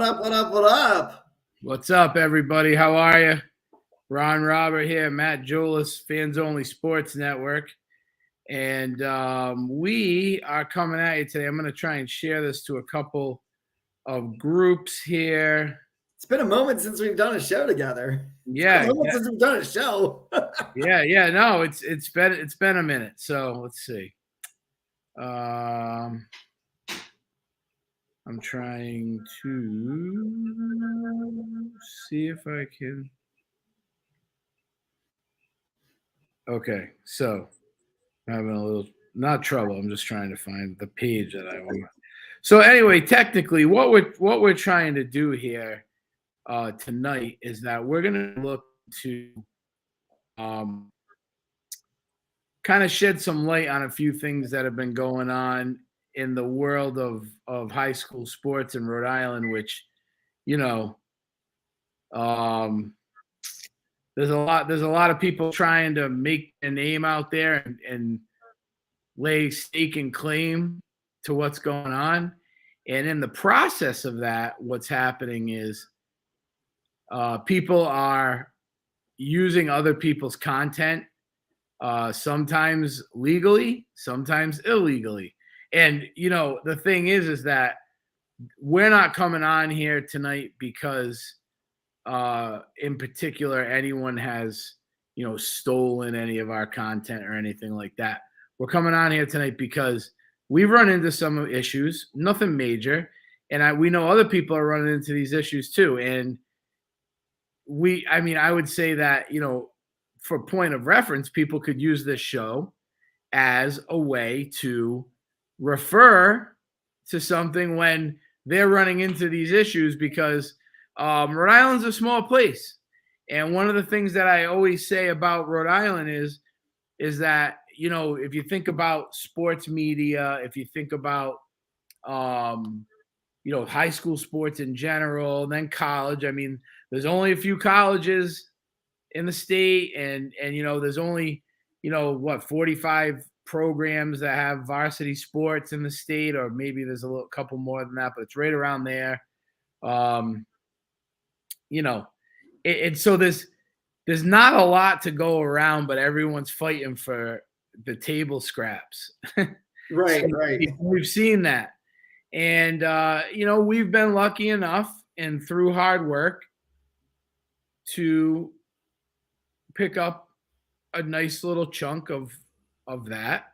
up, what up, what up? What's up, everybody? How are you? Ron Robert here, Matt Julis, Fans Only Sports Network. And we are coming at you today. I'm going to try and share this to a couple of groups here. It's been a moment since we've done a show together. Since we've done a show. No, it's been a minute. So let's see. I'm trying to see if I can. Okay, so I'm having a little, not trouble. I'm just trying to find the page that I want. So anyway, technically, what we're trying to do here tonight is that we're going to look to kind of shed some light on a few things that have been going on in the world of high school sports in Rhode Island, which, you know, there's a lot of people trying to make a name out there and lay stake and claim to what's going on. And in the process of that, what's happening is people are using other people's content, sometimes legally, sometimes illegally. And, you know, the thing is that we're not coming on here tonight because in particular anyone has, you know, stolen any of our content or anything like that. We're coming on here tonight because we've run into some issues, nothing major, and we know other people are running into these issues too. And I would say that, you know, for point of reference, people could use this show as a way to refer to something when they're running into these issues, because Rhode Island's a small place. And one of the things that I always say about Rhode Island is that, you know, if you think about sports media, if you think about, you know, high school sports in general, then college, I mean, there's only a few colleges in the state, and you know, there's only, you know, 45 programs that have varsity sports in the state, or maybe there's a couple more than that, but it's right around there. You know, and so there's not a lot to go around, but everyone's fighting for the table scraps. Right, So right. We've seen that. And, you know, we've been lucky enough and through hard work to pick up a nice little chunk of that.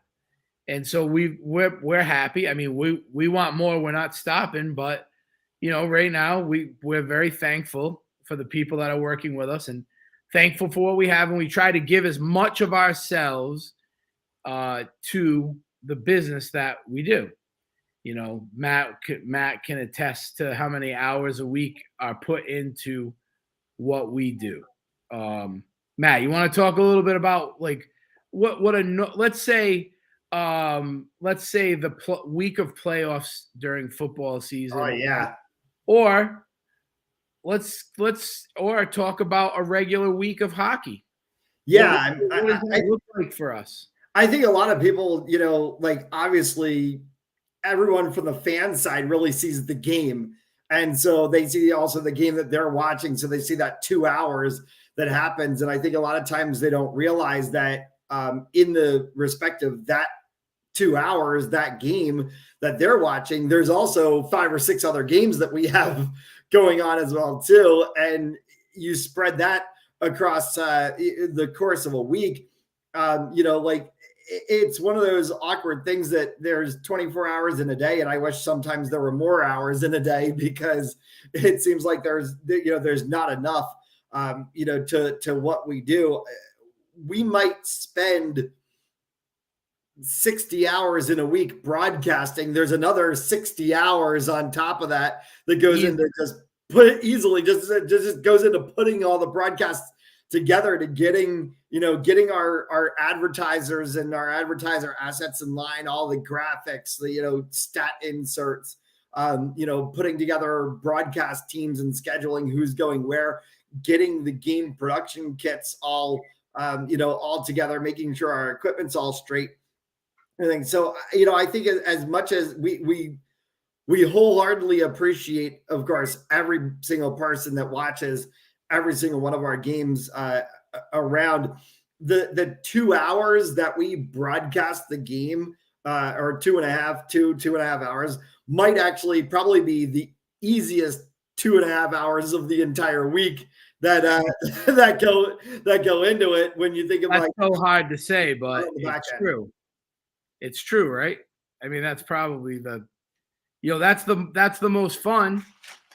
And so we're happy. I mean, we want more. We're not stopping, but, you know, right now we're very thankful for the people that are working with us and thankful for what we have. And we try to give as much of ourselves to the business that we do. You know, Matt can attest to how many hours a week are put into what we do. Matt, you want to talk a little bit about like let's say the week of playoffs during football season. Oh yeah. Or let's talk about a regular week of hockey. Yeah, what does that look like for us? I think a lot of people, you know, like obviously everyone from the fan side really sees the game. And so they see also the game that they're watching. So they see that 2 hours that happens. And I think a lot of times they don't realize that in the respect of that 2 hours, that game that they're watching, there's also 5 or 6 other games that we have going on as well too. And you spread that across the course of a week. You know, like it's one of those awkward things that there's 24 hours in a day. And I wish sometimes there were more hours in a day, because it seems like there's not enough, you know, to what we do. We might spend 60 hours in a week broadcasting. There's another 60 hours on top of that goes into just goes into putting all the broadcasts together, to getting our advertisers and our advertiser assets in line, all the graphics, the, you know, stat inserts, you know, putting together broadcast teams and scheduling who's going where, getting the game production kits all, you know, all together, making sure our equipment's all straight. Everything. So, you know, I think as much as we we wholeheartedly appreciate, of course, every single person that watches every single one of our games around. The 2 hours that we broadcast the game, or 2.5 hours, might actually probably be the easiest 2.5 hours of the entire week that that go into it. When you think of That's like so hard to say, but on the back it's end. true. It's true, right? I mean, that's probably that's the most fun.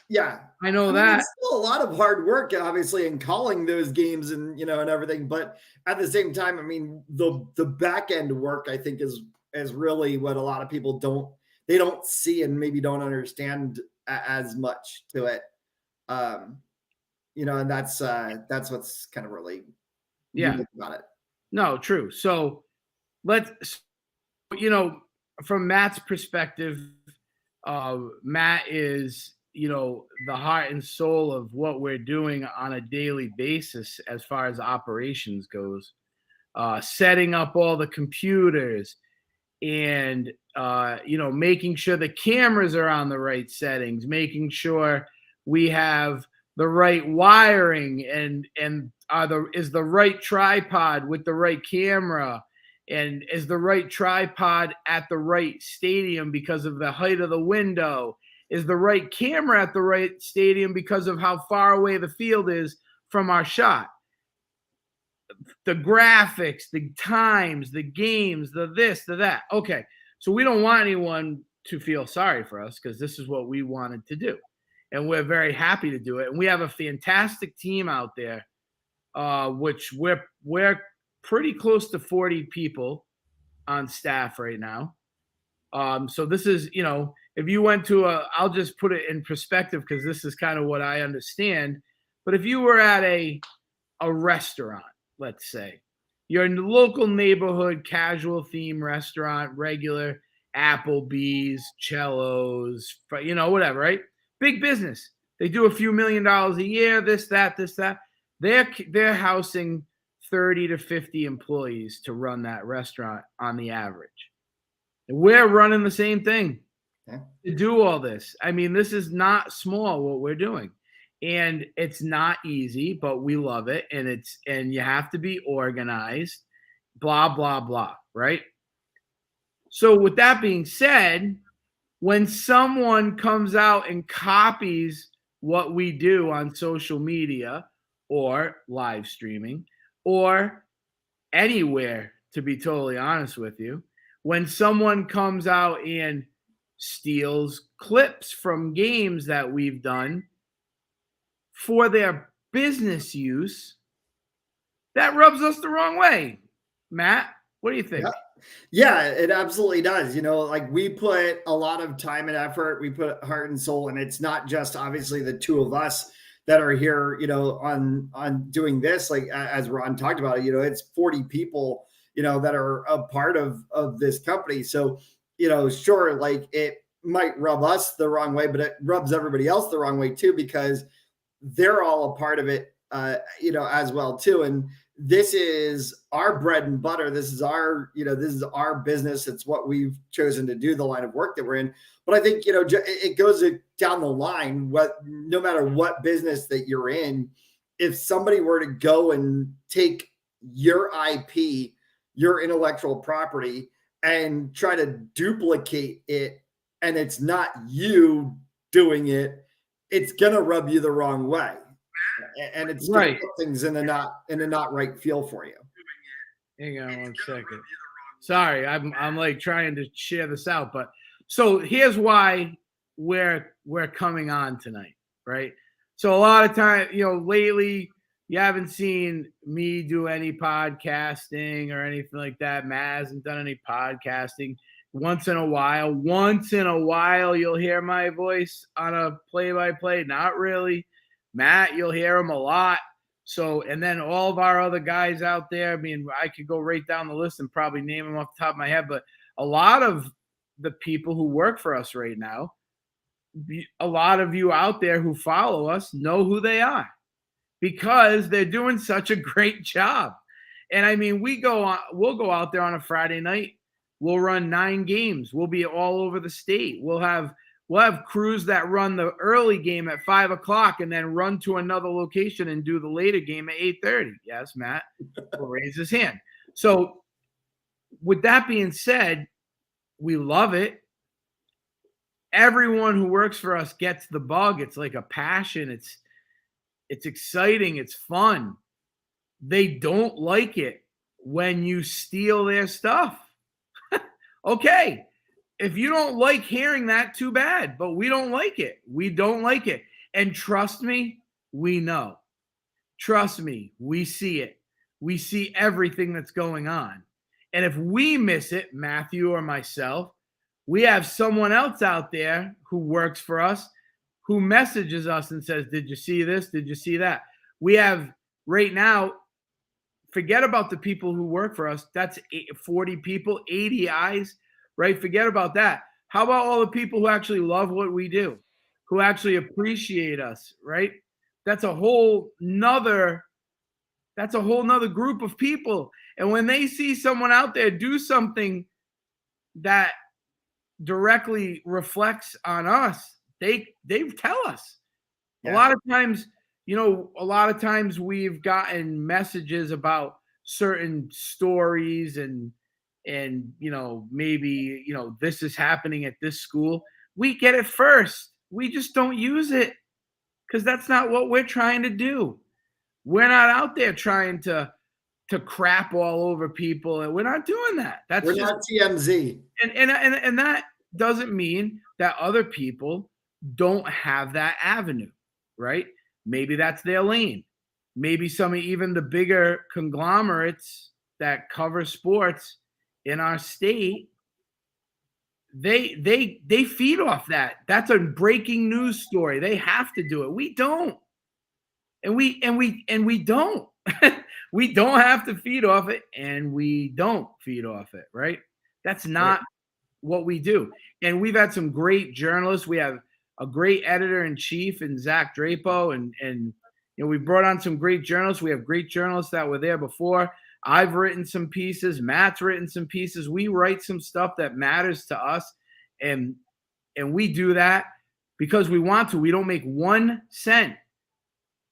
Yeah. I know I mean, that. it's still a lot of hard work, obviously, in calling those games and and everything. But at the same time, I mean, the back end work, I think, is really what a lot of people don't see and maybe don't understand as much to it. Um, and that's what's kind of really Yeah. unique about it. No, true. So let's, from Matt's perspective, Matt is, the heart and soul of what we're doing on a daily basis as far as operations goes. Setting up all the computers and, making sure the cameras are on the right settings, making sure we have the right wiring and is the right tripod with the right camera, and is the right tripod at the right stadium because of the height of the window, is the right camera at the right stadium because of how far away the field is from our shot, the graphics, the times, the games, the this, the that. Okay. So we don't want anyone to feel sorry for us because this is what we wanted to do. And we're very happy to do it. And we have a fantastic team out there, which we're pretty close to 40 people on staff right now. So this is, if you went to I'll just put it in perspective because this is kind of what I understand. But if you were at a restaurant, let's say, you're in the local neighborhood casual theme restaurant, regular Applebee's, Cello's, whatever, right? Big business. They do a few $1,000,000 a year, this, that. They're housing 30 to 50 employees to run that restaurant on the average. And we're running the same thing to do all this. I mean, this is not small what we're doing. And it's not easy, but we love it. And you have to be organized, blah, blah, blah, right? So with that being said, when someone comes out and copies what we do on social media or live streaming or anywhere, to be totally honest with you, when someone comes out and steals clips from games that we've done for their business use, that rubs us the wrong way. Matt, what do you think? Yeah, it absolutely does. Like we put a lot of time and effort, we put heart and soul, and it's not just obviously the two of us that are here, on doing this. Like as Ron talked about it, it's 40 people, that are a part of this company. So, sure, like it might rub us the wrong way, but it rubs everybody else the wrong way too, because they're all a part of it, as well too. And this is our bread and butter. This is our business. It's what we've chosen to do, the line of work that we're in. But I think, it goes down the line, no matter what business that you're in, if somebody were to go and take your IP, your intellectual property, and try to duplicate it, and it's not you doing it, it's gonna rub you the wrong way, and it's gonna Right. put things in a not right feel for you. Hang on one second. Sorry, I'm like trying to share this out, but so here's why we're coming on tonight, right? So a lot of time, lately you haven't seen me do any podcasting or anything like that. Matt hasn't done any podcasting. Once in a while, you'll hear my voice on a play-by-play. Not really. Matt, you'll hear him a lot. So, and then all of our other guys out there, I mean, I could go right down the list and probably name them off the top of my head, but a lot of the people who work for us right now, a lot of you out there who follow us know who they are because they're doing such a great job. And I mean, we'll go out there on a Friday night. We'll run 9 games. We'll be all over the state. We'll have We'll have crews that run the early game at 5 o'clock and then run to another location and do the later game at 8:30. Yes, Matt will raise his hand. So with that being said, we love it. Everyone who works for us gets the bug. It's like a passion. It's exciting. It's fun. They don't like it when you steal their stuff. Okay. If you don't like hearing that, too bad, but we don't like it. We don't like it. And trust me, we know. Trust me, we see it. We see everything that's going on. And if we miss it, Matthew or myself, we have someone else out there who works for us who messages us and says, did you see this? Did you see that? We have right now, forget about the people who work for us. That's 40 people, 80 eyes, right? Forget about that. How about all the people who actually love what we do, who actually appreciate us, right? That's a whole nother group of people. And when they see someone out there do something that directly reflects on us, they tell us. Yeah. A lot of times we've gotten messages about certain stories and maybe this is happening at this school. We get it first. We just don't use it because that's not what we're trying to do. We're not out there trying to crap all over people, and we're not doing that. We're not TMZ. And that doesn't mean that other people don't have that avenue, right? Maybe that's their lane. Maybe some of even the bigger conglomerates that cover sports in our state, they feed off that. That's a breaking news story. They have to do it. We don't. And we don't. We don't have to feed off it, and we don't feed off it, right? That's not what we do. And we've had some great journalists. We have a great editor-in-chief in Zach Drapo, and we brought on some great journalists. We have great journalists that were there before. I've written some pieces. Matt's written some pieces. We write some stuff that matters to us, and we do that because we want to. We don't make 1 cent.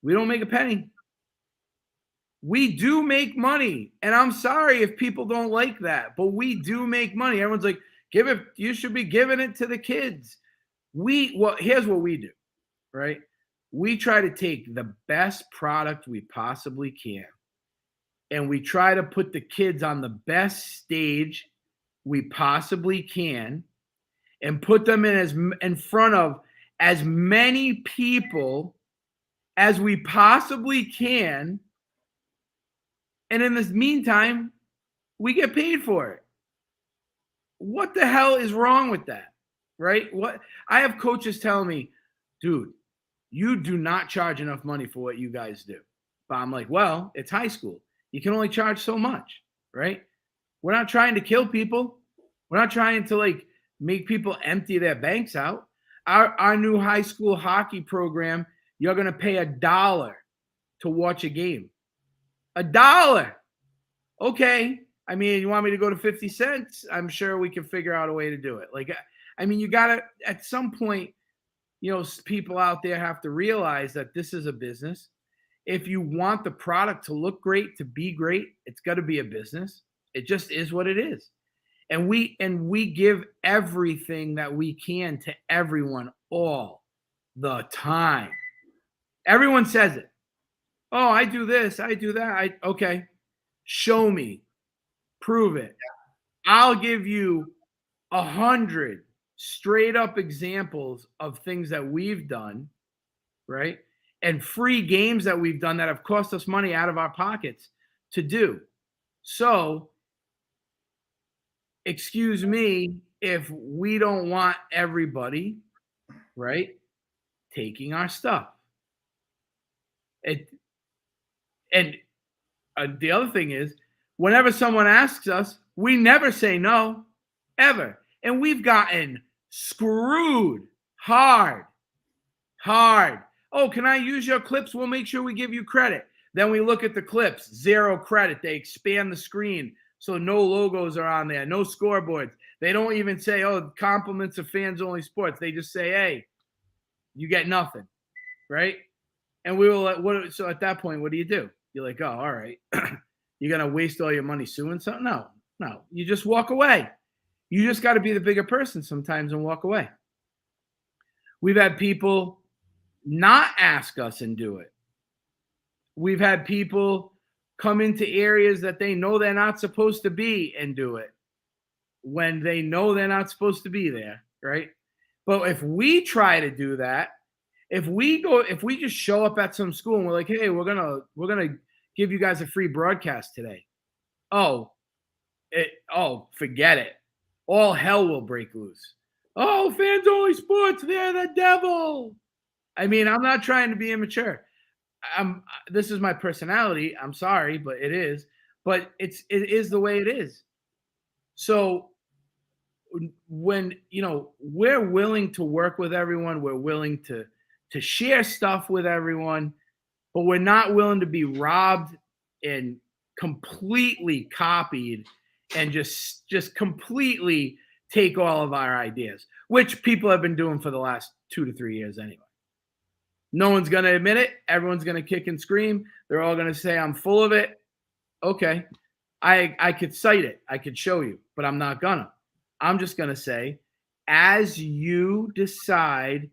We don't make a penny. We do make money, and I'm sorry if people don't like that, but we do make money. Everyone's like, give it. You should be giving it to the kids. Here's what we do, right? We try to take the best product we possibly can, and we try to put the kids on the best stage we possibly can, and put them in front of as many people as we possibly can. And in this meantime, we get paid for it. What the hell is wrong with that? Right? What I have coaches telling me, dude, you do not charge enough money for what you guys do. But I'm like, well, it's high school. You can only charge so much, right? We're not trying to kill people. We're not trying to make people empty their banks out. Our new high school hockey program, you're going to pay $1 to watch a game. $1. Okay. I mean, you want me to go to 50 cents? I'm sure we can figure out a way to do it. You got to, at some point, people out there have to realize that this is a business. If you want the product to look great, to be great, it's got to be a business. It just is what it is. And we give everything that we can to everyone all the time. Everyone says it. Oh, I do this, I do that. Okay. Show me. Prove it. I'll give you 100 straight up examples of things that we've done, right? And free games that we've done that have cost us money out of our pockets to do. So, excuse me if we don't want everybody, right, taking our stuff. The other thing is, whenever someone asks us, we never say no, ever. And we've gotten screwed hard. Oh, can I use your clips? We'll make sure we give you credit. Then we look at the clips, 0 credit. They expand the screen So no logos are on there, no scoreboards. They don't even say, oh, compliments of fans only sports. They just say, hey, you get nothing, right? And we were like, what? So at that point, what do? You're like, oh, all right. You're going to waste all your money suing something? No. You just walk away. You just got to be the bigger person sometimes and walk away. We've had people not ask us and do it. We've had people come into areas that they know they're not supposed to be and do it when they know they're not supposed to be there, right? But if we try to do that, if we just show up at some school and we're like, hey, we're gonna give you guys a free broadcast today. Forget it. All hell will break loose. Oh, fans only sports, they're the devil. I mean, I'm not trying to be immature. This is my personality. I'm sorry, but it is. But it is the way it is. So when we're willing to work with everyone, we're willing to share stuff with everyone, but we're not willing to be robbed and completely copied and just completely take all of our ideas, which people have been doing for the last 2 to 3 years anyway. No one's going to admit it. Everyone's going to kick and scream. They're all going to say, I'm full of it. Okay. I could cite it. I could show you, but I'm not gonna. I'm just going to say, as you decide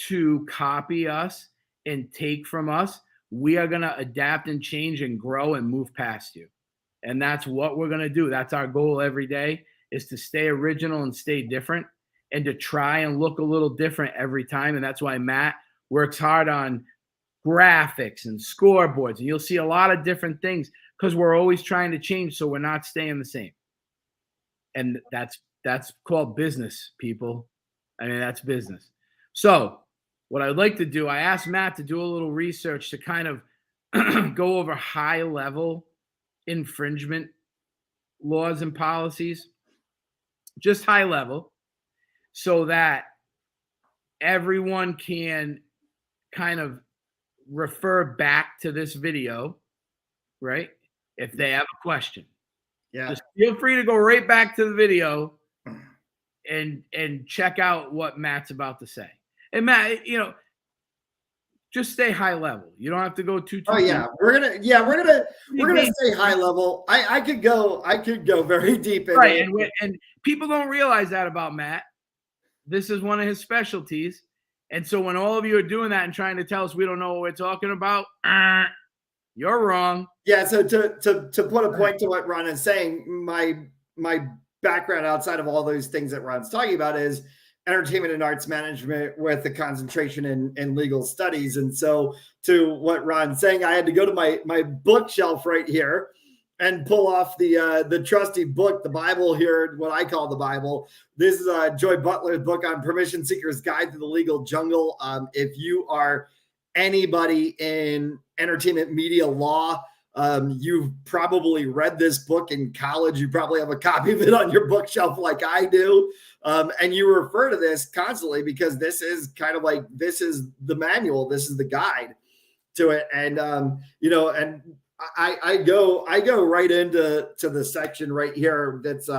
to copy us and take from us, we are going to adapt and change and grow and move past you. And that's what we're going to do. That's our goal every day, is to stay original and stay different and to try and look a little different every time. And that's why Matt works hard on graphics and scoreboards. And you'll see a lot of different things because we're always trying to change, so we're not staying the same. And that's called business, people. I mean, that's business. So what I'd like to do, I asked Matt to do a little research to kind of go over high-level infringement laws and policies, just high level, so that everyone can kind of refer back to this video, right? If they have a question. Yeah. Just feel free to go right back to the video and check out what Matt's about to say. And Matt, just stay high level. You don't have to go too Oh yeah, deep. we're gonna stay high level. I could go very deep into right, and people don't realize that about Matt. This is one of his specialties. And so when all of you are doing that and trying to tell us we don't know what we're talking about, you're wrong. Yeah, so to put a point to what Ron is saying, my background outside of all those things that Ron's talking about is entertainment and arts management with a concentration in legal studies. And so to what Ron's saying, I had to go to my bookshelf right here and pull off the trusty book, the Bible here, what I call the Bible. This is Joy Butler's book on Permission Seeker's Guide to the Legal Jungle. If you are anybody in entertainment media law, you've probably read this book in college. You probably have a copy of it on your bookshelf like I do. And you refer to this constantly because this is kind of like, this is the manual. This is the guide to it. And, and I go right into the section right here. That's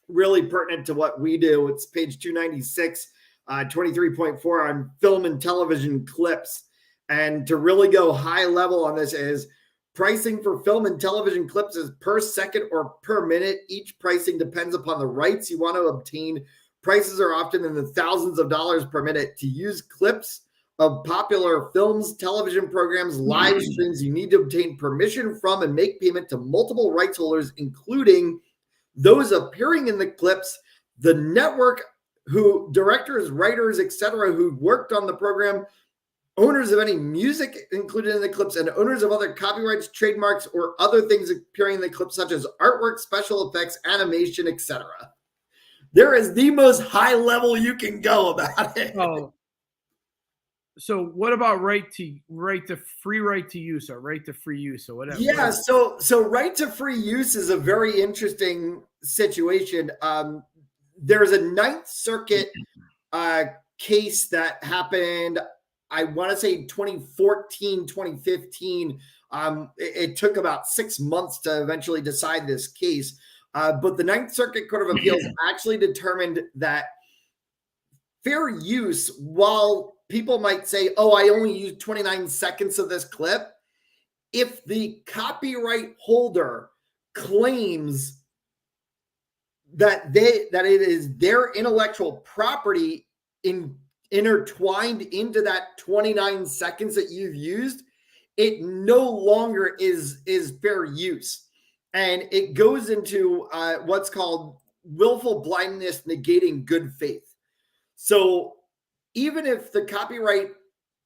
really pertinent to what we do. It's page 296, 23.4 on film and television clips. And to really go high level on this is pricing for film and television clips is per second or per minute. Each pricing depends upon the rights you want to obtain. Prices are often in the thousands of dollars per minute. To use clips of popular films, television programs, live streams, you need to obtain permission from and make payment to multiple rights holders, including those appearing in the clips, the network, who directors, writers, etc., who worked on the program, owners of any music included in the clips, and owners of other copyrights, trademarks, or other things appearing in the clips, such as artwork, special effects, animation, etc. There is the most high level you can go about it. Oh. So what about right to free right to use or right to free use or whatever? Yeah, so right to free use is a very interesting situation. There's a Ninth Circuit case that happened, I want to say 2014, 2015, It took about 6 months to eventually decide this case. But the Ninth Circuit Court of Appeals actually determined that fair use, while people might say, oh, I only used 29 seconds of this clip, if the copyright holder claims that it is their intellectual property intertwined into that 29 seconds that you've used, it no longer is fair use. And it goes into what's called willful blindness negating good faith. So even if the copyright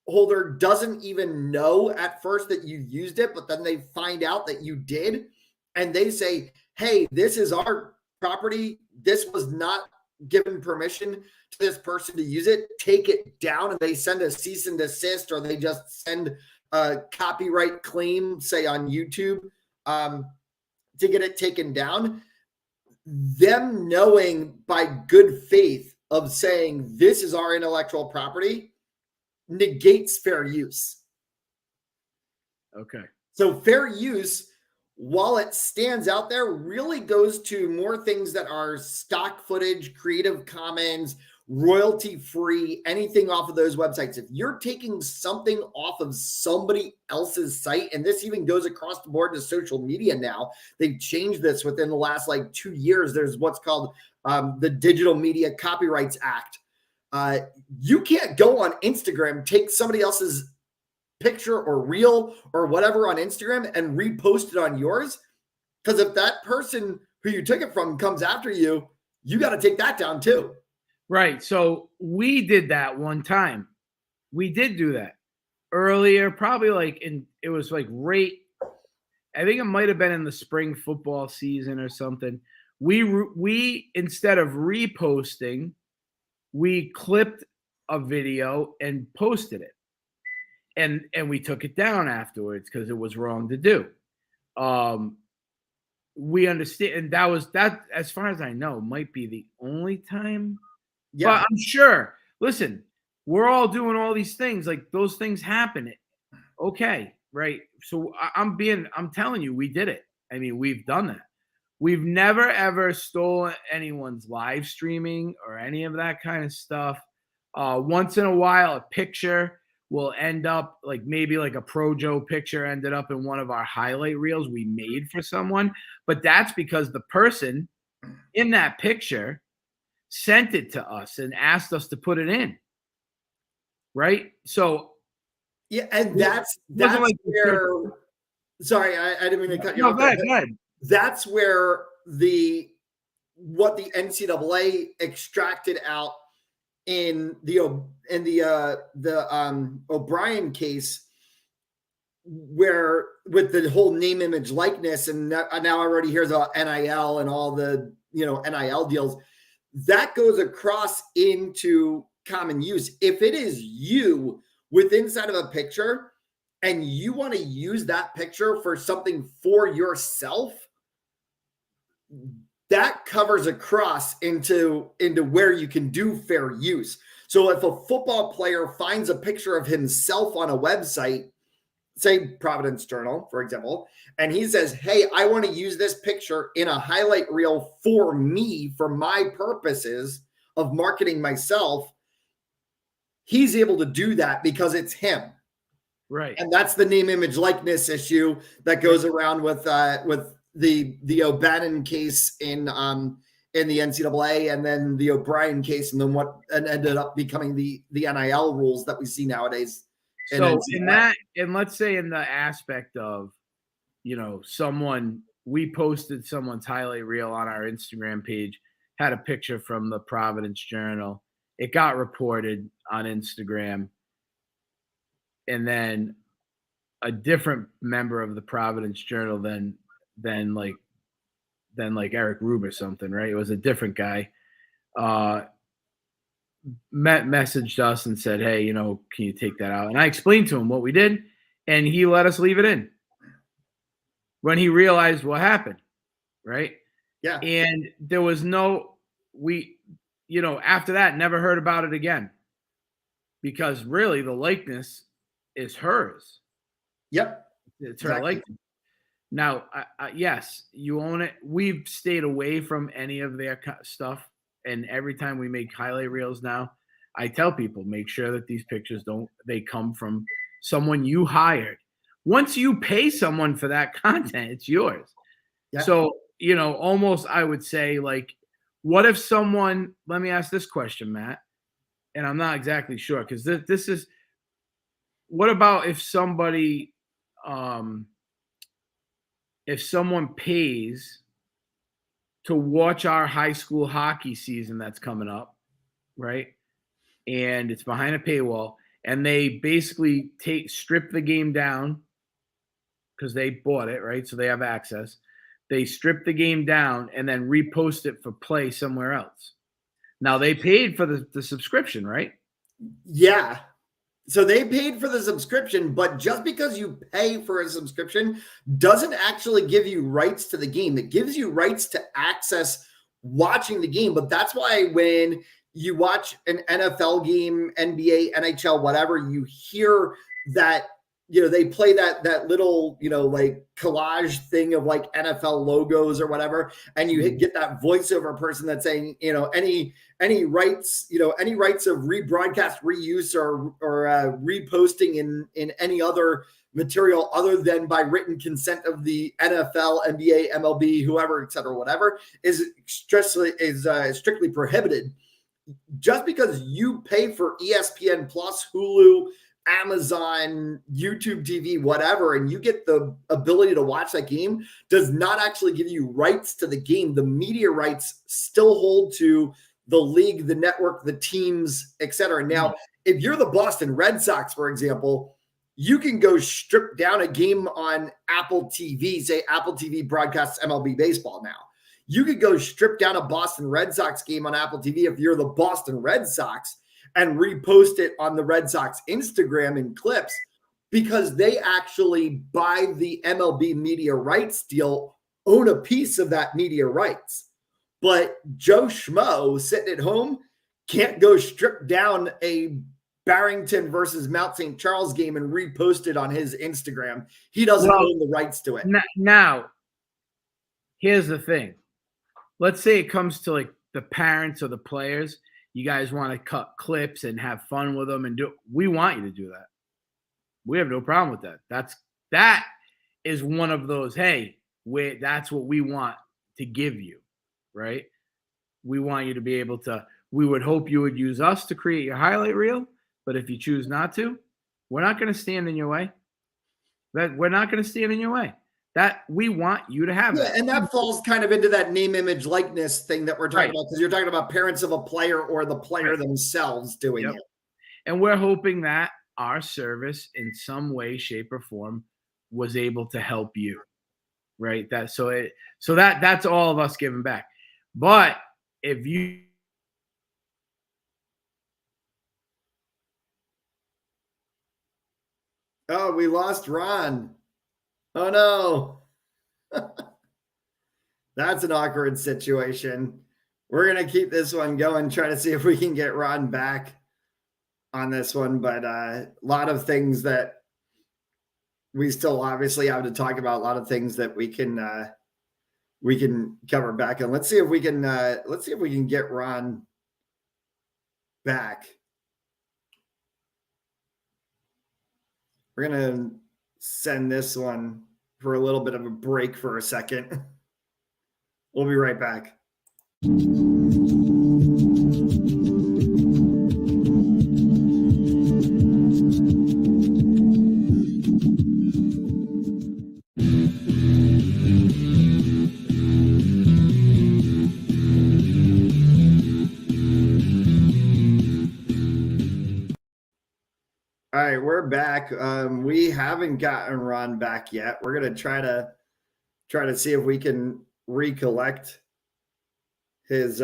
holder doesn't even know at first that you used it, but then they find out that you did, and they say, hey, this is our property, this was not given permission to this person to use it, take it down, and they send a cease and desist, or they just send a copyright claim, say on YouTube, to get it taken down, them knowing by good faith of saying this is our intellectual property negates fair use. Okay. So fair use, while it stands out there, really goes to more things that are stock footage, Creative Commons, royalty free, anything off of those websites. If you're taking something off of somebody else's site, and this even goes across the board to social media now, they've changed this within the last 2 years. There's what's called the Digital Media Copyrights Act. You can't go on Instagram, take somebody else's picture or reel or whatever on Instagram and repost it on yours. Because if that person who you took it from comes after you, you got to take that down too. Right. So we did that one time. We did do that earlier, probably it was right. I think it might have been in the spring football season or something. We instead of reposting, we clipped a video and posted it. And we took it down afterwards because it was wrong to do. We understand, and that as far as I know, might be the only time. Yeah, but I'm sure. Listen, we're all doing all these things. Those things happen. Okay, right. So I'm telling you, we did it. I mean, we've done that. We've never ever stolen anyone's live streaming or any of that kind of stuff. Once in a while, a picture will end up maybe a Pro Joe picture ended up in one of our highlight reels we made for someone. But that's because the person in that picture sent it to us and asked us to put it in. Right. So. Yeah. And that's where, sorry, I didn't mean to cut you off. Go ahead. That's where what the NCAA extracted out in the O'Brien case, where with the whole name, image, likeness, and now I already hear the NIL and all the NIL deals, that goes across into common use. If it is you with inside of a picture and you want to use that picture for something for yourself, that covers across into where you can do fair use. So if a football player finds a picture of himself on a website, say Providence Journal, for example, and he says, hey, I want to use this picture in a highlight reel for me, for my purposes of marketing myself, he's able to do that because it's him. Right. And that's the name, image, likeness issue that goes around with the O'Bannon case in the NCAA, and then the O'Brien case, and then what ended up becoming the NIL rules that we see nowadays. So in that, and let's say in the aspect of, we posted someone's highlight reel on our Instagram page, had a picture from the Providence Journal. It got reported on Instagram. And then a different member of the Providence Journal than Eric Rube or something, right? It was a different guy. Messaged us and said, hey, can you take that out? And I explained to him what we did, and he let us leave it in when he realized what happened, right? Yeah. And there was after that, never heard about it again, because really the likeness is hers. Yep. It's her Exactly. like. Now, yes, you own it. We've stayed away from any of their stuff, and every time we make highlight reels now, I tell people make sure that these pictures they come from someone you hired. Once you pay someone for that content, it's yours. Yeah. So, almost I would say like, what if someone? Let me ask this question, Matt, and I'm not exactly sure because this is. What about um, if someone pays to watch our high school hockey season that's coming up, right? And it's behind a paywall, and they basically strip the game down because they bought it, right? So they have access. They strip the game down and then repost it for play somewhere else. Now they paid for the subscription, right? Yeah. So they paid for the subscription, but just because you pay for a subscription doesn't actually give you rights to the game. It gives you rights to access watching the game. But that's why when you watch an NFL game, NBA, NHL, whatever, you hear that, they play that little, like collage thing of like NFL logos or whatever, and you get that voiceover person that's saying, any rights, any rights of rebroadcast, reuse, or reposting in any other material other than by written consent of the NFL, NBA, MLB, whoever, et cetera, whatever, is strictly prohibited. Just because you pay for ESPN Plus, Hulu, Amazon, YouTube TV, whatever, and you get the ability to watch that game, does not actually give you rights to the game. The media rights still hold to the league, the network, the teams, etc. Now, if you're the Boston Red Sox, for example, you can go strip down a game on Apple TV, say Apple TV broadcasts MLB baseball now. You could go strip down a Boston Red Sox game on Apple TV if you're the Boston Red Sox and repost it on the Red Sox Instagram in clips, because they actually, by the MLB media rights deal, own a piece of that media rights. But Joe Schmo sitting at home can't go strip down a Barrington versus Mount St. Charles game and repost it on his Instagram. He doesn't own the rights to it. Now, here's the thing. Let's say it comes to like the parents or the players. You guys want to cut clips and have fun with them, and we want you to do that. We have no problem with that. That is one of those, hey, that's what we want to give you, right? We want you to be able to, we would hope you would use us to create your highlight reel, but if you choose not to, we're not going to stand in your way. We're not going to stand in your way. That we want you to have that. And that falls kind of into that name, image, likeness thing that we're talking about, because you're talking about parents of a player or the player themselves doing it. And we're hoping that our service in some way, shape, or form was able to help you, right? That's all of us giving back. But if you we lost Ron. Oh no. That's an awkward situation. We're going to keep this one going, try to see if we can get Ron back on this one. But a lot of things that we still obviously have to talk about, a lot of things that we can cover back. And let's see if we can get Ron back. We're going to send this one for a little bit of a break for a second. We'll be right back. All right, we're back. We haven't gotten Ron back yet. We're gonna try to see if we can recollect his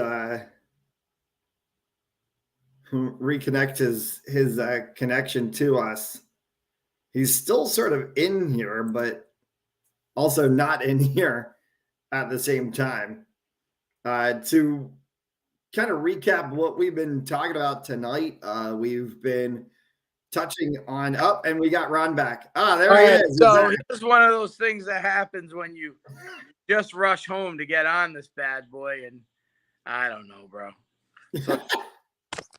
reconnect his connection to us. He's still sort of in here, but also not in here at the same time. To kind of recap what we've been talking about tonight, we've been touching on up, and we got Ron back. There All he right, is. so here's one of those things that happens when you just rush home to get on this bad boy, and I don't know, bro. So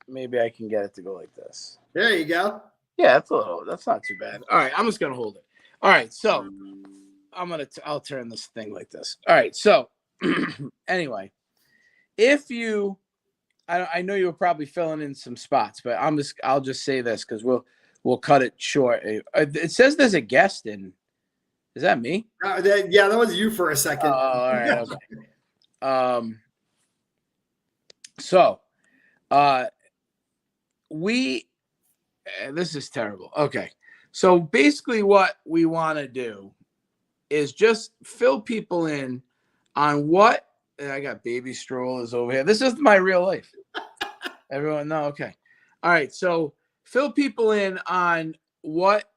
maybe I can get it to go like this. There you go. Yeah, that's not too bad. All right, I'm just gonna hold it. All right, so I'll turn this thing like this. All right, so anyway, if you, I know you were probably filling in some spots, but I'll just say this because we'll cut it short. It says there's a guest in. Is that me? Yeah, that was you for a second. Oh, all right, okay. So, this is terrible. Okay, so basically, what we want to do is just fill people in on what. I got baby strollers over here. This is my real life. Everyone know? Okay. All right. So fill people in on what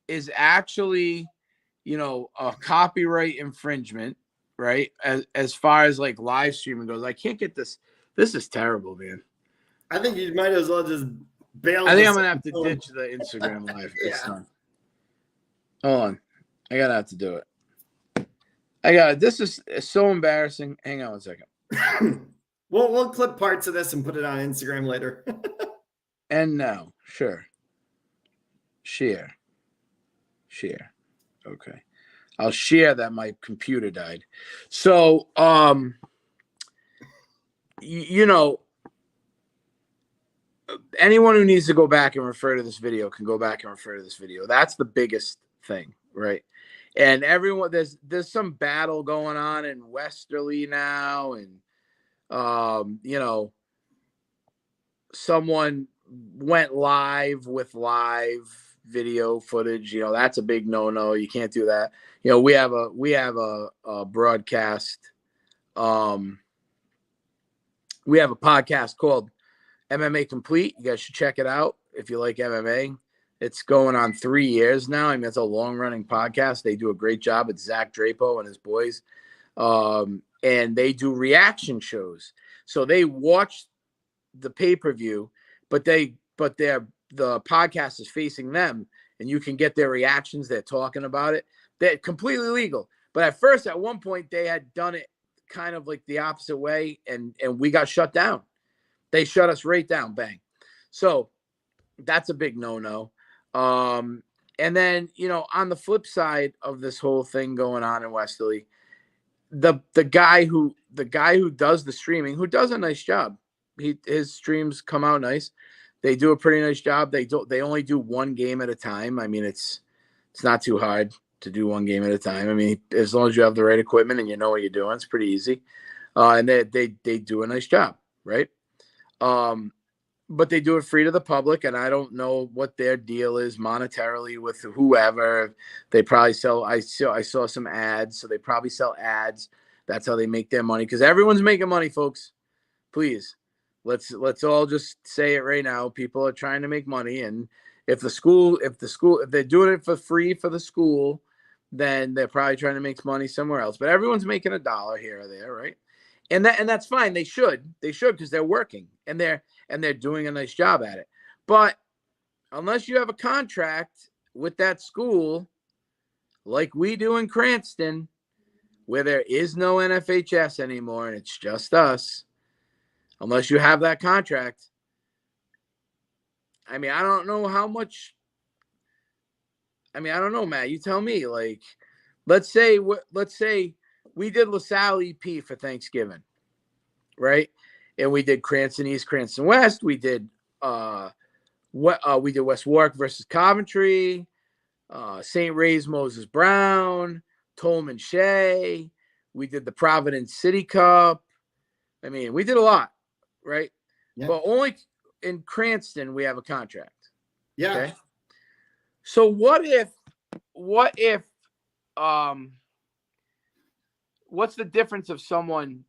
is actually, a copyright infringement, right? As far as like live streaming goes. I can't get this. This is terrible, man. I think you might as well just bail. I think I'm going to have to ditch the Instagram live. Yeah. It's done. Hold on. I got to have to do it. This is so embarrassing. Hang on one second. We'll clip parts of this and put it on Instagram later. And now, sure. Share. Okay. I'll share that my computer died. So, anyone who needs to go back and refer to this video can go back and refer to this video. That's the biggest thing, right? And everyone, there's some battle going on in Westerly now, and someone went live with live video footage. That's a big no-no. You can't do that. We have a broadcast. We have a podcast called MMA Complete. You guys should check it out if you like MMA. It's going on 3 years now. I mean, it's a long-running podcast. They do a great job. It's Zach Drapo and his boys. And they do reaction shows. So they watch the pay-per-view, but the podcast is facing them, and you can get their reactions. They're talking about it. They're completely legal. But at one point, they had done it kind of like the opposite way, and we got shut down. They shut us right down, bang. So that's a big no-no. And then, on the flip side of this whole thing going on in Westerly, the guy who does the streaming, who does a nice job. His streams come out nice. They do a pretty nice job. They only do one game at a time. I mean, it's not too hard to do one game at a time. I mean, as long as you have the right equipment and you know what you're doing, it's pretty easy. And they do a nice job, right? But they do it free to the public, and I don't know what their deal is monetarily with whoever. They probably sell. I saw some ads, so they probably sell ads. That's how they make their money, because everyone's making money, folks. Please, let's all just say it right now. People are trying to make money, and if they're doing it for free for the school, then they're probably trying to make money somewhere else. But everyone's making $1 here or there, right? And that's fine. They should because they're working and they're doing a nice job at it. But unless you have a contract with that school, like we do in Cranston, where there is no NFHS anymore and it's just us, unless you have that contract, I mean, I don't know how much. I mean, I don't know, Matt. You tell me. Like, let's say we did LaSalle EP for Thanksgiving, right? And we did Cranston East, Cranston West. We did we did West Warwick versus Coventry, St. Ray's Moses Brown, Tolman Shea. We did the Providence City Cup. I mean, we did a lot, right? Yeah. But only in Cranston we have a contract. Yeah. Okay? So what if what's the difference of someone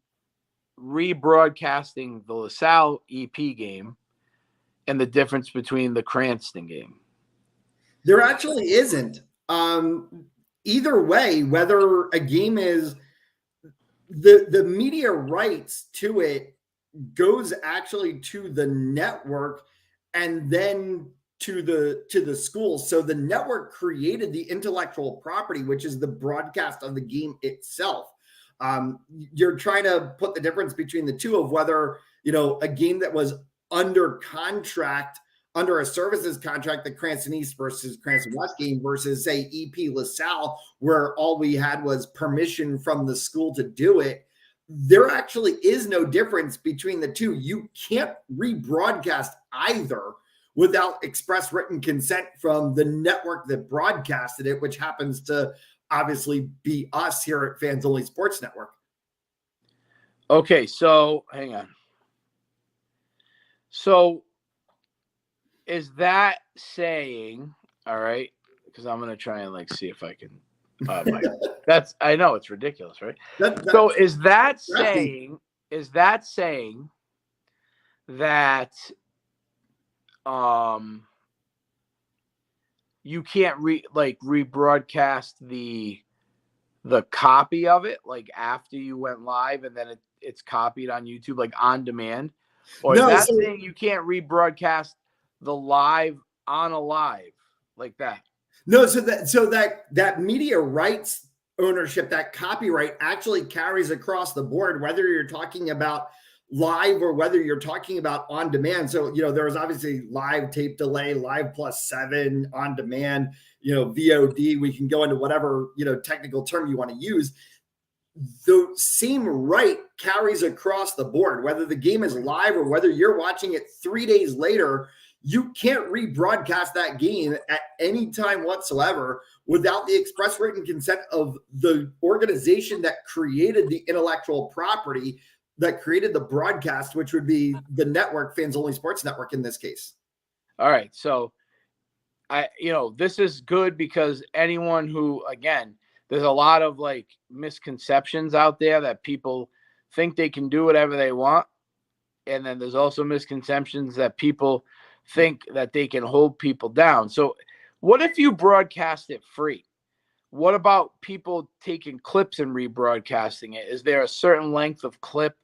rebroadcasting the LaSalle EP game and the difference between the Cranston game? There actually isn't. Either way, whether a game is the media rights to it goes actually to the network and then to the schools. So the network created the intellectual property, which is the broadcast of the game itself. You're trying to put the difference between the two of whether, a game that was under contract, under a services contract, the Cranston East versus Cranston West game versus, say, EP LaSalle, where all we had was permission from the school to do it. There actually is no difference between the two. You can't rebroadcast either without express written consent from the network that broadcasted it, which happens to obviously be us here at Fans Only Sports Network. Okay, so hang on. So is that saying, all right, because I'm going to try and see if I can, I know it's ridiculous, right? So is that saying that you can't rebroadcast the copy of it after you went live and then it's copied on YouTube on demand? Or is that saying you can't rebroadcast the live on a live like that? No, so that media rights ownership, that copyright actually carries across the board, whether you're talking about live or whether you're talking about on demand. So, there was obviously live, tape delay, live +7, on demand, VOD. We can go into whatever, technical term you want to use. The same right carries across the board, whether the game is live or whether you're watching it 3 days later. You can't rebroadcast that game at any time whatsoever without the express written consent of the organization that created the intellectual property, that created the broadcast, which would be the network, Fans Only Sports Network in this case. All right. So this is good because anyone who, again, there's a lot of misconceptions out there that people think they can do whatever they want. And then there's also misconceptions that people think that they can hold people down. So what if you broadcast it free? What about people taking clips and rebroadcasting it? Is there a certain length of clip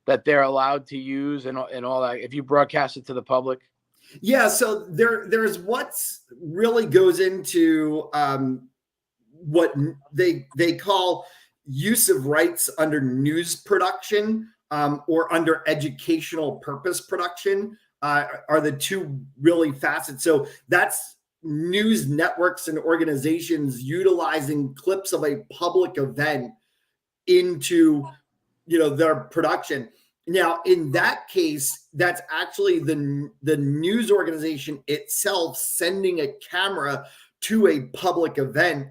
that they're allowed to use and all that if you broadcast it to the public? Yeah, so there's what's really goes into what they call use of rights under news production or under educational purpose production are the two really facets. So that's news networks and organizations utilizing clips of a public event into their production. Now, in that case, that's actually the news organization itself sending a camera to a public event,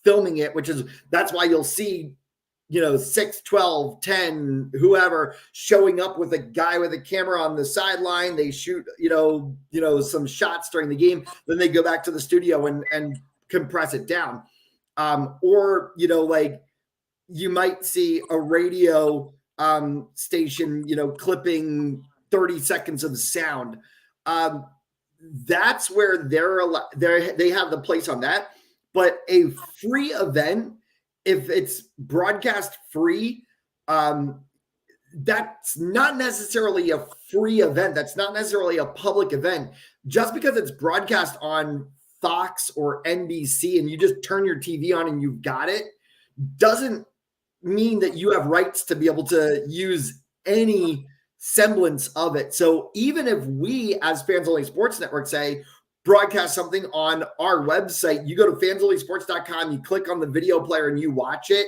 filming it, that's why you'll see 6, 12, 10, whoever showing up with a guy with a camera on the sideline. They shoot, some shots during the game. Then they go back to the studio and compress it down. Or, you might see a radio station, clipping 30 seconds of sound. That's where they have the place on that. But a free event, if it's broadcast free, that's not necessarily a free event. That's not necessarily a public event. Just because it's broadcast on Fox or NBC and you just turn your TV on and you've got it, doesn't mean that you have rights to be able to use any semblance of it. So even if we, as Fans Only Sports Network, say, broadcast something on our website, you go to fansonlysports.com, you click on the video player and you watch it,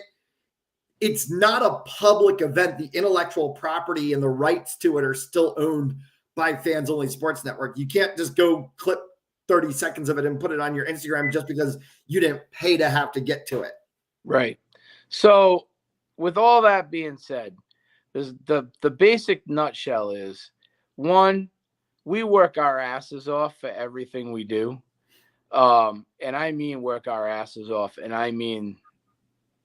it's not a public event. The intellectual property and the rights to it are still owned by Fans Only Sports Network. You can't just go clip 30 seconds of it and put it on your Instagram just because you didn't pay to have to get to it. Right. So with all that being said, the basic nutshell is, one, we work our asses off for everything we do. And I mean work our asses off, and I mean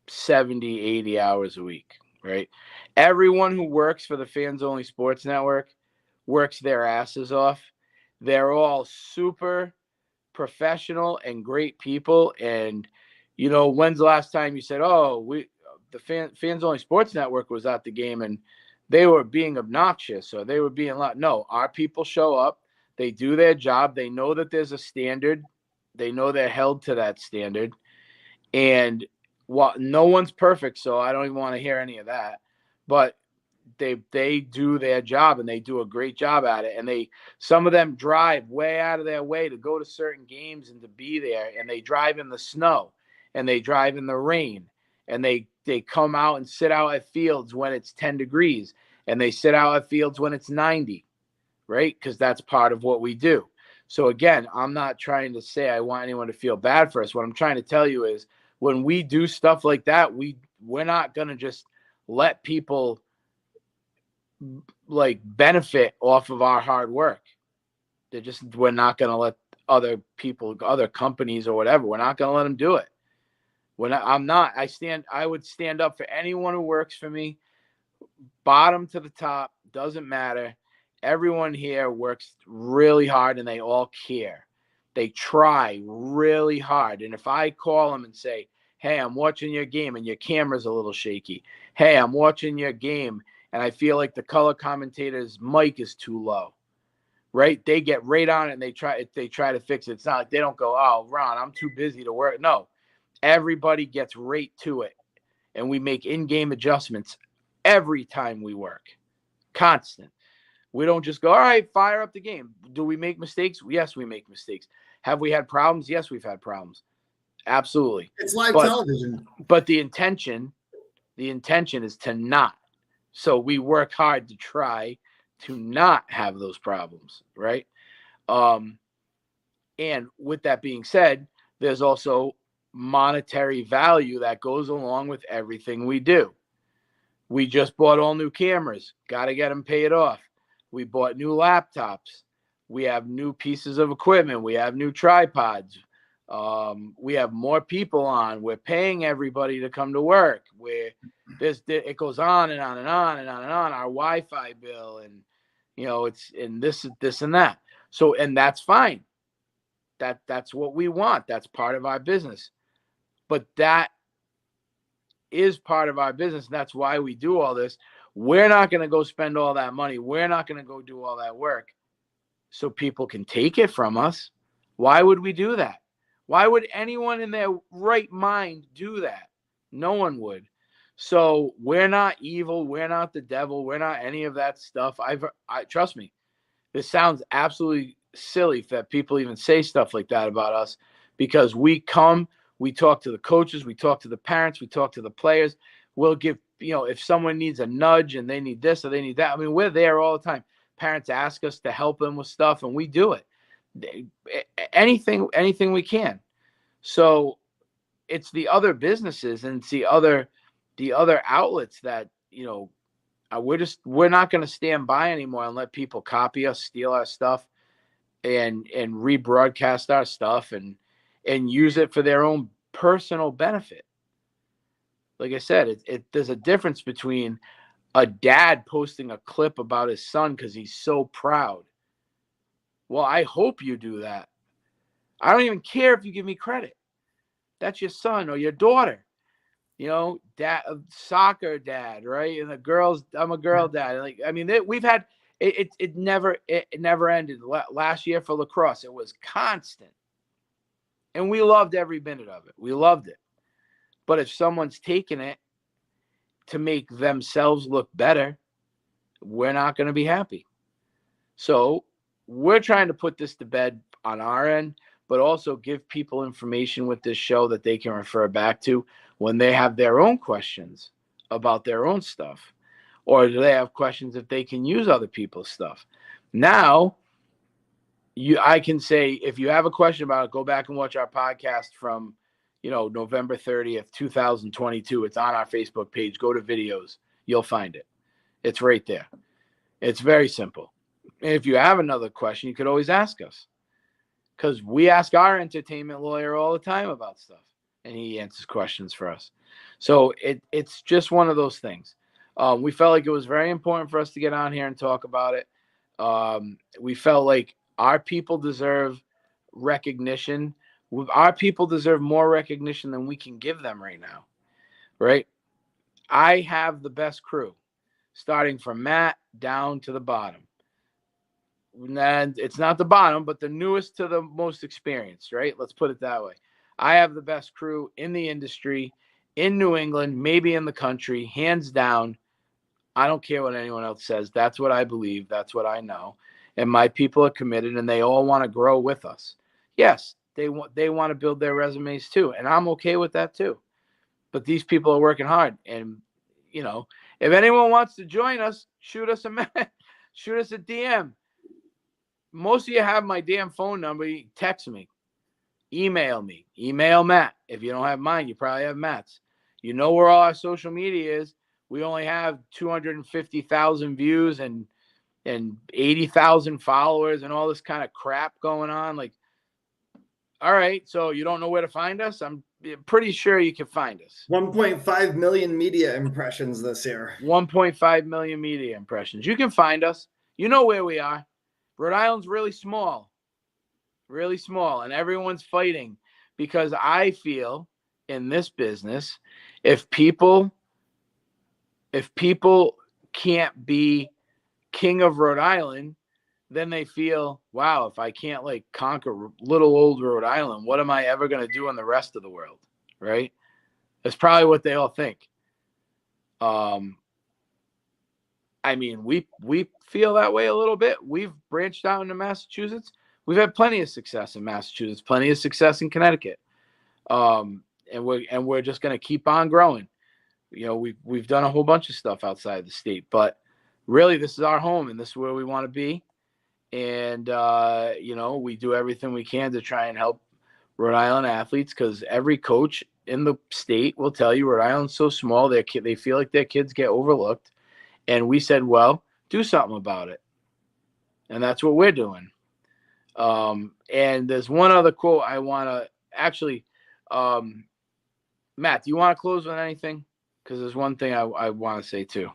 70, 80 hours a week, right? Everyone who works for the Fans Only Sports Network works their asses off. They're all super professional and great people. And, when's the last time you said, the Fans Only Sports Network was at the game and they were being obnoxious or they were being loud? No, our people show up. They do their job. They know that there's a standard. They know they're held to that standard. And no one's perfect, so I don't even want to hear any of that. But they do their job, and they do a great job at it. And some of them drive way out of their way to go to certain games and to be there. And they drive in the snow, and they drive in the rain, and they come out and sit out at fields when it's 10 degrees, and they sit out at fields when it's 90, right? Because that's part of what we do. So again, I'm not trying to say I want anyone to feel bad for us. What I'm trying to tell you is when we do stuff like that, we're not going to just let people like benefit off of our hard work. We're not going to let other people, other companies or whatever, we're not going to let them do it. I would stand up for anyone who works for me, bottom to the top, doesn't matter. Everyone here works really hard and they all care. They try really hard. And if I call them and say, hey, I'm watching your game and your camera's a little shaky. Hey, I'm watching your game and I feel like the color commentator's mic is too low, right? They get right on it and they try to fix it. It's not like they don't go, oh, Ron, I'm too busy to work. No, everybody gets right to it. And we make in-game adjustments every time we work. Constant. We don't just go, all right, fire up the game. Do we make mistakes? Yes, we make mistakes. Have we had problems? Yes, we've had problems. Absolutely. It's live television. But the intention is to not. So we work hard to try to not have those problems, right? And with that being said, there's also monetary value that goes along with everything we do. We just bought all new cameras. Got to get them paid off. We bought new laptops. We have new pieces of equipment. We have new tripods. We have more people on. We're paying everybody to come to work. It goes on and on and on and on and on. Our Wi-Fi bill and it's in this and that. So and that's fine. That's what we want. That's part of our business. But that is part of our business. And that's why we do all this. We're not going to go spend all that money. We're not going to go do all that work so people can take it from us. Why would we do that? Why would anyone in their right mind do that? No one would. So we're not evil. We're not the devil. We're not any of that stuff. Trust me, this sounds absolutely silly that people even say stuff like that about us, because we talk to the coaches, we talk to the parents, we talk to the players. We'll give, if someone needs a nudge and they need this or they need that. I mean, we're there all the time. Parents ask us to help them with stuff and we do it. Anything we can. So it's the other businesses and it's the other outlets that, we're not going to stand by anymore and let people copy us, steal our stuff and rebroadcast our stuff and use it for their own personal benefit. Like I said, there's a difference between a dad posting a clip about his son because he's so proud. Well, I hope you do that. I don't even care if you give me credit. That's your son or your daughter. Dad, soccer dad, right? And I'm a girl dad. We've had it never ended. Last year for lacrosse, it was constant. And we loved every minute of it. We loved it. But if someone's taking it to make themselves look better, we're not going to be happy. So we're trying to put this to bed on our end, but also give people information with this show that they can refer back to when they have their own questions about their own stuff, or do they have questions if they can use other people's stuff. Now, I can say, if you have a question about it, go back and watch our podcast from, November 30th, 2022. It's on our Facebook page. Go to videos. You'll find it. It's right there. It's very simple. And if you have another question, you could always ask us, because we ask our entertainment lawyer all the time about stuff and he answers questions for us. So it's just one of those things. We felt like it was very important for us to get on here and talk about it. We felt like our people deserve recognition. Our people deserve more recognition than we can give them right now, right? I have the best crew, starting from Matt down to the bottom. and it's not the bottom, but the newest to the most experienced, right? Let's put it that way. I have the best crew in the industry, in New England, maybe in the country, hands down. I don't care what anyone else says. That's what I believe. That's what I know. And my people are committed, and they all want to grow with us. Yes, they want to build their resumes too, and I'm okay with that too. But these people are working hard, and if anyone wants to join us, shoot us a DM. Most of you have my damn phone number. You text me, email me, email Matt. If you don't have mine, you probably have Matt's. You know where all our social media is. We only have 250,000 views and 80,000 followers and all this kind of crap going on. Like, all right, so you don't know where to find us? I'm pretty sure you can find us. 1.5 million media impressions this year. 1.5 million media impressions. You can find us. You know where we are. Rhode Island's really small, and everyone's fighting because I feel in this business, if people can't be king of Rhode Island, then they feel, wow, if I can't like conquer little old Rhode Island, what am I ever going to do in the rest of the world? Right? That's probably what they all think. I mean, we feel that way a little bit. We've branched out into Massachusetts. We've had plenty of success in Massachusetts, plenty of success in Connecticut. And we're just going to keep on growing. We've done a whole bunch of stuff outside the state, but really this is our home and this is where we want to be. And, we do everything we can to try and help Rhode Island athletes, because every coach in the state will tell you Rhode Island's so small, they feel like their kids get overlooked. And we said, well, do something about it. And that's what we're doing. And there's one other quote I want to actually, Matt, do you want to close with anything? Because there's one thing I want to say too.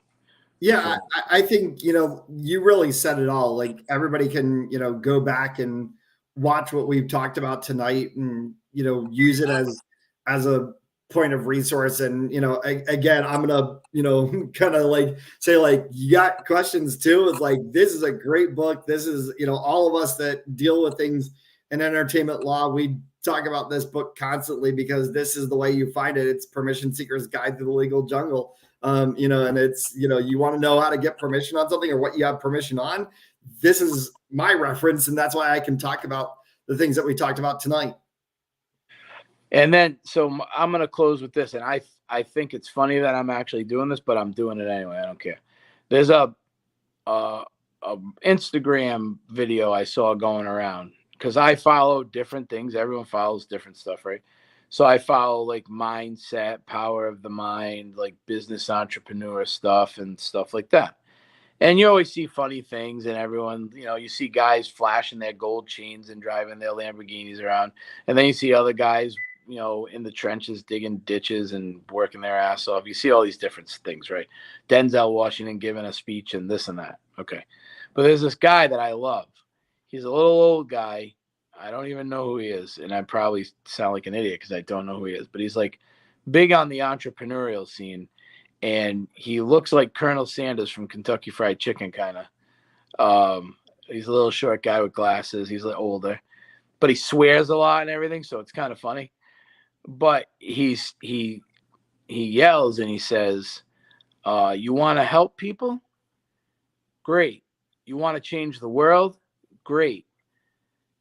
Yeah, I think, you really said it all. Like, everybody can, go back and watch what we've talked about tonight and, use it as a point of resource. And, again, I'm going to, kind of like say, like, you got questions too. It's like, this is a great book. This is, all of us that deal with things in entertainment law, we talk about this book constantly because this is the way you find it. It's Permission Seeker's Guide to the Legal Jungle. And it's, you want to know how to get permission on something or what you have permission on. This is my reference. And that's why I can talk about the things that we talked about tonight. And then, so I'm going to close with this. And I think it's funny that I'm actually doing this, but I'm doing it anyway. I don't care. There's a Instagram video I saw going around because I follow different things. Everyone follows different stuff, right? So I follow like mindset, power of the mind, like business entrepreneur stuff and stuff like that. And you always see funny things, and everyone, you see guys flashing their gold chains and driving their Lamborghinis around. And then you see other guys, in the trenches, digging ditches and working their ass off. You see all these different things, right? Denzel Washington giving a speech and this and that. Okay. But there's this guy that I love. He's a little old guy. I don't even know who he is. And I probably sound like an idiot because I don't know who he is. But he's like big on the entrepreneurial scene. And he looks like Colonel Sanders from Kentucky Fried Chicken, kind of. He's a little short guy with glasses. He's like older. But he swears a lot and everything, so it's kind of funny. But he yells and he says, you want to help people? Great. You want to change the world? Great.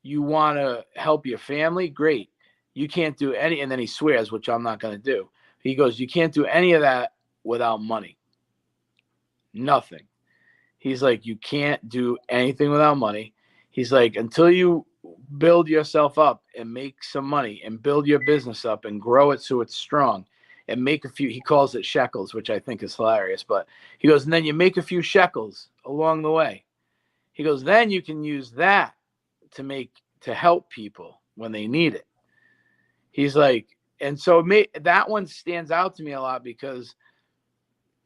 You want to help your family? Great. You can't do any, and then he swears, which I'm not going to do. He goes, you can't do any of that without money. Nothing. He's like, you can't do anything without money. He's like, until you build yourself up and make some money and build your business up and grow it so it's strong and make a few, he calls it shekels, which I think is hilarious, but he goes, and then you make a few shekels along the way. He goes, then you can use that to help people when they need it. He's like, and so that one stands out to me a lot because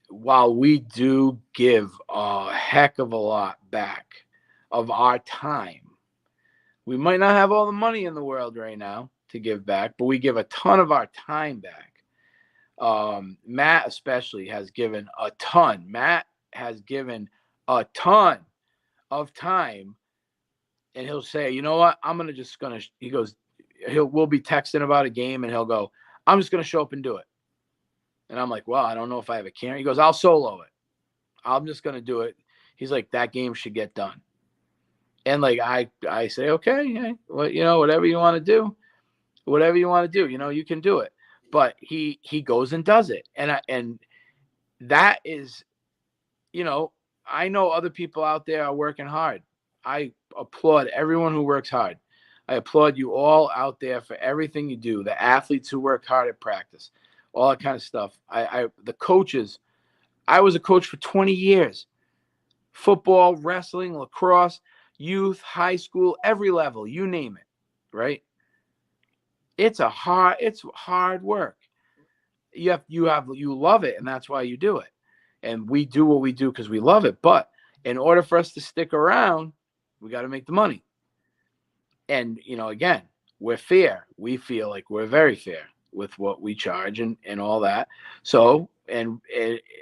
while we do give a heck of a lot back of our time, we might not have all the money in the world right now to give back, but we give a ton of our time back. Matt especially has given a ton. Matt has given a ton of time and he'll say, you know what, he goes, we'll be texting about a game, and he'll go, I'm just going to show up and do it. And I'm like, well, I don't know if I have a camera. He goes, I'll solo it. I'm just going to do it. He's like, that game should get done. And like, I say, okay, well, whatever you want to do, you can do it. But he goes and does it. And that is, I know other people out there are working hard. I applaud everyone who works hard. I applaud you all out there for everything you do. The athletes who work hard at practice, all that kind of stuff. The coaches, I was a coach for 20 years. Football, wrestling, lacrosse, youth, high school, every level, you name it, right? It's hard work. You love it, and that's why you do it. And we do what we do because we love it. But in order for us to stick around, we got to make the money. And, again, we're fair. We feel like we're very fair with what we charge and all that. So, and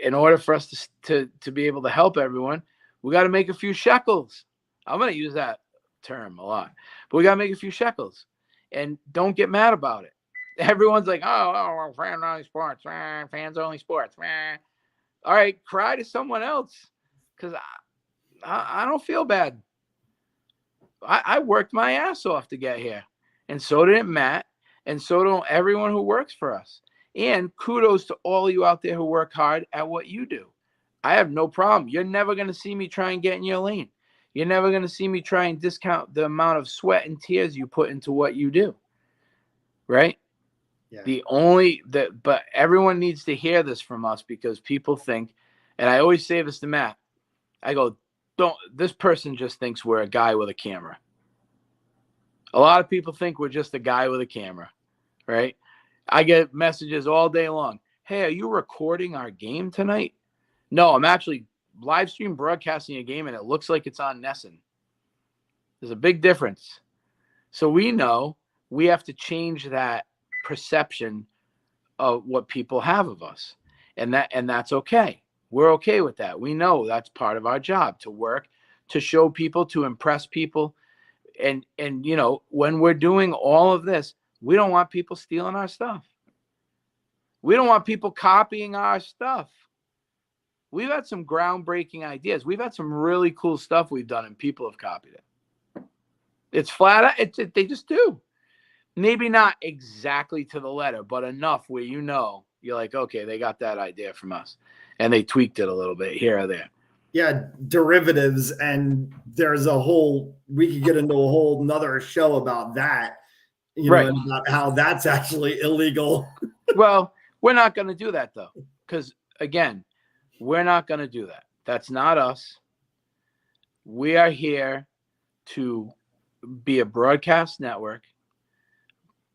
in order for us to be able to help everyone, we got to make a few shekels. I'm going to use that term a lot. But we got to make a few shekels. And don't get mad about it. Everyone's like, oh, fans only sports. Fans only sports. All right, cry to someone else, because I don't feel bad. I worked my ass off to get here, and so did Matt, and so do everyone who works for us. And kudos to all you out there who work hard at what you do. I have no problem. You're never going to see me try and get in your lane. You're never going to see me try and discount the amount of sweat and tears you put into what you do, right? Yeah. But everyone needs to hear this from us, because people think, and I always say this to Matt, I go, this person just thinks we're a guy with a camera. A lot of people think we're just a guy with a camera, right? I get messages all day long. Hey, are you recording our game tonight? No, I'm actually live stream broadcasting a game, and it looks like it's on Nesson. There's a big difference. So we know we have to change that perception of what people have of us, and that's okay. We're okay with that. We know that's part of our job, to work, to show people, to impress people. And when we're doing all of this, we don't want people stealing our stuff. We don't want people copying our stuff. We've had some groundbreaking ideas. We've had some really cool stuff we've done, and people have copied it. It's flat out. They just do. Maybe not exactly to the letter, but enough where you're like, okay, they got that idea from us, and they tweaked it a little bit here or there. Yeah, derivatives, and we could get into a whole another show about that, right, and about how that's actually illegal. Well, we're not going to do that, though, because, again, we're not going to do that. That's not us. We are here to be a broadcast network,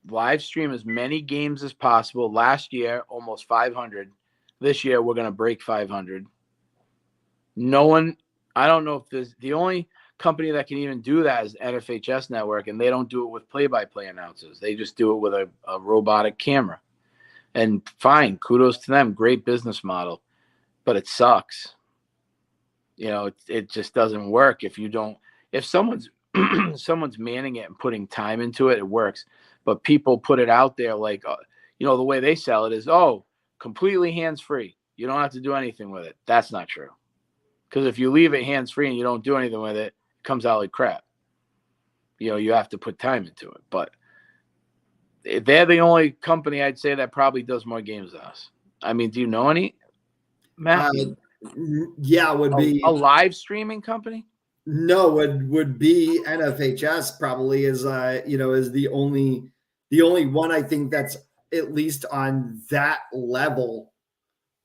live stream as many games as possible. Last year, almost 500. This year, we're going to break 500. I don't know if there's the only company that can even do that is NFHS Network, and they don't do it with play-by-play announcers. They just do it with a robotic camera. And fine, kudos to them. Great business model, but it sucks. It just doesn't work if someone's someone's manning it and putting time into it, it works. But people put it out there like, the way they sell it is, completely hands-free. You don't have to do anything with it. That's not true. Because if you leave it hands-free and you don't do anything with it, it comes out like crap. You have to put time into it. But they're the only company I'd say that probably does more games than us. I mean, do you know any, Matt? Yeah, would be a live streaming company. No, would be NFHS probably is the only one I think that's at least on that level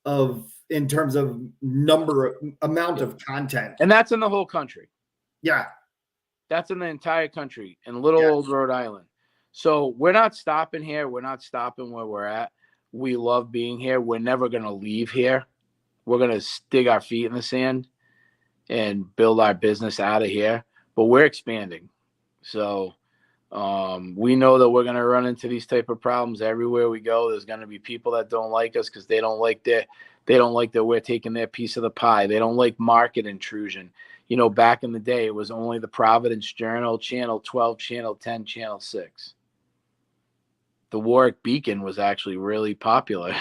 of in terms of amount of content. And that's in the whole country. Yeah. That's in the entire country, in little old Rhode Island. So we're not stopping here. We're not stopping where we're at. We love being here. We're never going to leave here. We're going to stick our feet in the sand and build our business out of here. But we're expanding. So we know that we're going to run into these type of problems everywhere we go. There's going to be people that don't like us because they don't like that we're taking their piece of the pie. They don't like market intrusion. back in the day, it was only the Providence Journal, Channel 12, Channel 10, Channel 6. The Warwick Beacon was actually really popular.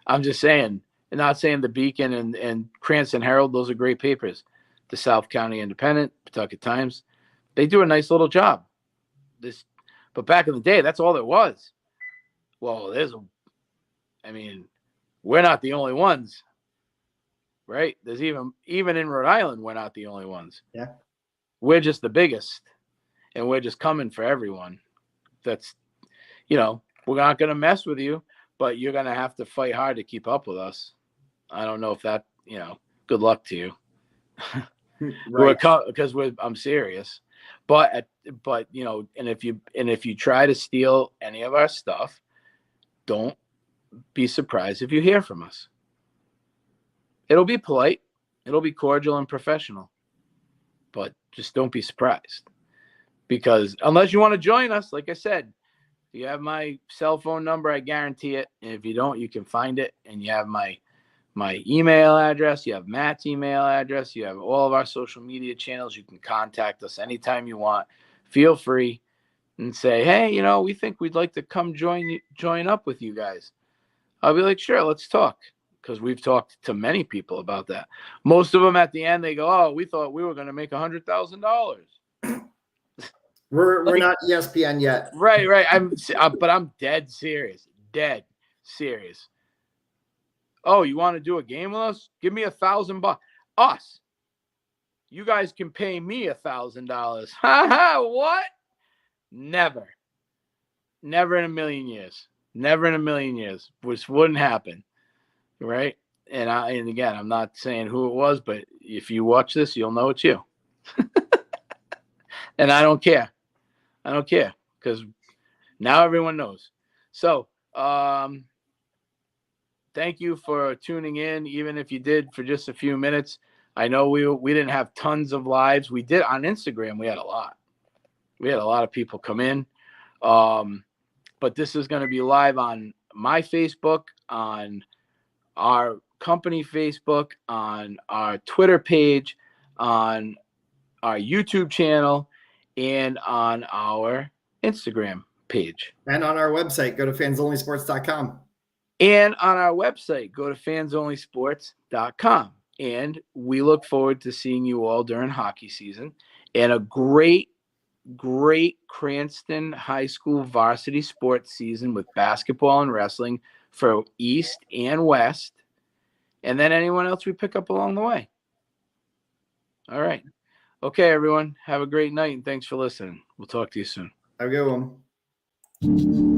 I'm just saying, and not saying the Beacon and Cranston Herald, those are great papers. The South County Independent, Pawtucket Times, they do a nice little job. But back in the day, that's all there was. Well, we're not the only ones, right? There's even in Rhode Island, we're not the only ones. Yeah. We're just the biggest, and we're just coming for everyone. That's, we're not going to mess with you, but you're going to have to fight hard to keep up with us. I don't know if that, good luck to you. Right. Because I'm serious. But and if you try to steal any of our stuff, don't be surprised if you hear from us. It'll be polite, it'll be cordial and professional, but just don't be surprised. Because unless you want to join us, like I said, you have my cell phone number, I guarantee it. And if you don't, you can find it. And you have my email address, you have Matt's email address, you have all of our social media channels. You can contact us anytime you want. Feel free and say, hey, we think we'd like to come join up with you guys. I'll be like, sure, let's talk. Because we've talked to many people about that. Most of them at the end, they go, oh, we thought we were going to make $100,000. We're not ESPN yet. Right. But I'm dead serious. Oh, you want to do a game with us? Give me $1,000. Us. You guys can pay me $1,000. Ha ha! What? Never in a million years. Which wouldn't happen, right? And again, I'm not saying who it was, but if you watch this, you'll know it's you. And I don't care because now everyone knows. So, thank you for tuning in, even if you did for just a few minutes. I know we didn't have tons of lives. We did on Instagram. We had a lot. We had a lot of people come in. But this is going to be live on my Facebook, on our company Facebook, on our Twitter page, on our YouTube channel, and on our Instagram page. And on our website, go to fansonlysports.com. And on our website, go to fansonlysports.com. And we look forward to seeing you all during hockey season and a great Cranston High School varsity sports season with basketball and wrestling for East and West. And then anyone else we pick up along the way. All right. Okay, everyone. Have a great night, and thanks for listening. We'll talk to you soon. Have a good one.